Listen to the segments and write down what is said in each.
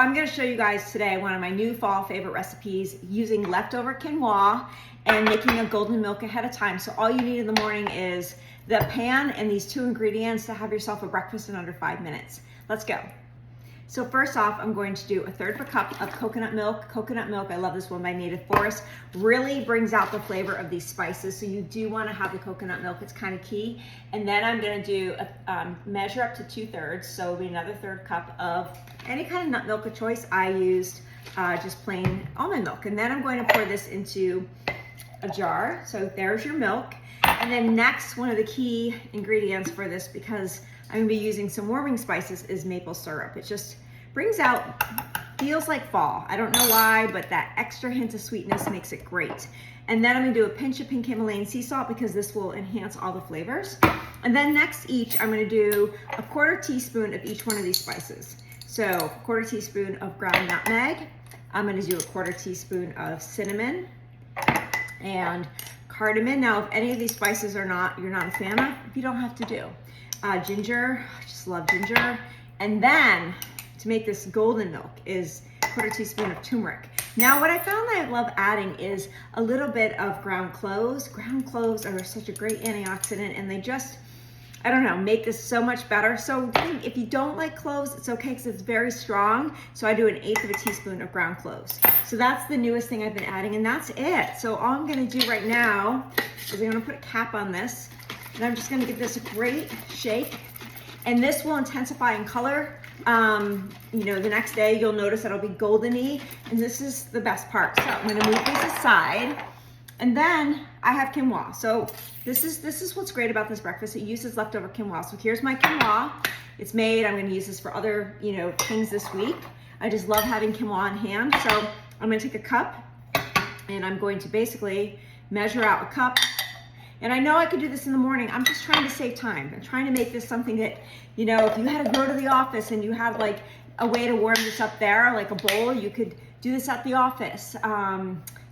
I'm going to show you guys today one of my new fall favorite recipes using leftover quinoa and making a golden milk ahead of time. So all you need in the morning is the pan and these two ingredients to have yourself a breakfast in under 5 minutes. Let's go. So first off, I'm going to do 1/3 cup of coconut milk. Coconut milk, I love this one by Native Forest, really brings out the flavor of these spices. So you do want to have the coconut milk, it's kind of key. And then I'm going to do measure up to 2/3, so it'll be another 1/3 cup of any kind of nut milk of choice. I used just plain almond milk. And then I'm going to pour this into a jar. So there's your milk. And then next, one of the key ingredients for this, because I'm gonna be using some warming spices, is maple syrup. It just brings out, feels like fall. I don't know why, but that extra hint of sweetness makes it great. And then I'm gonna do a pinch of pink Himalayan sea salt because this will enhance all the flavors. And then next I'm gonna do a 1/4 teaspoon of each one of these spices. So 1/4 teaspoon of ground nutmeg. I'm gonna do a 1/4 teaspoon of cinnamon and cardamom. Now, if any of these spices you're not a fan of, you don't have to do. Ginger, I just love ginger. And then to make this golden milk is 1/4 teaspoon of turmeric. Now, what I found that I love adding is a little bit of ground cloves. Ground cloves are such a great antioxidant, and they just, I don't know, make this so much better. So if you don't like cloves, it's okay because it's very strong. So I do 1/8 teaspoon of ground cloves. So that's the newest thing I've been adding, and that's it. So all I'm gonna do right now is I'm gonna put a cap on this, and I'm just gonna give this a great shake. And this will intensify in color. You know, the next day you'll notice it'll be goldeny, and this is the best part. So I'm gonna move these aside. And then I have quinoa. So this is what's great about this breakfast. It uses leftover quinoa. So here's my quinoa. It's made. I'm going to use this for other, things this week. I just love having quinoa on hand. So I'm going to take a cup, and I'm going to basically measure out a cup. And I know I could do this in the morning. I'm just trying to save time. I'm trying to make this something that, if you had to go to the office and you had like a way to warm this up there, like a bowl, you could do this at the office.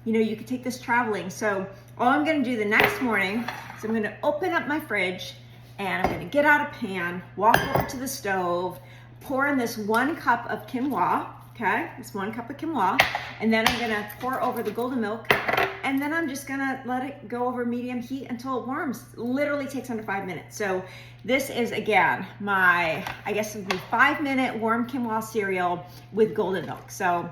You could take this traveling. So all I'm gonna do the next morning is I'm gonna open up my fridge, and I'm gonna get out a pan, walk over to the stove, pour in this 1 cup of quinoa, okay? This 1 cup of quinoa, and then I'm gonna pour over the golden milk, and then I'm just gonna let it go over medium heat until it warms. Literally takes under 5 minutes. So this is, again, my, I guess it would be 5-minute warm quinoa cereal with golden milk. So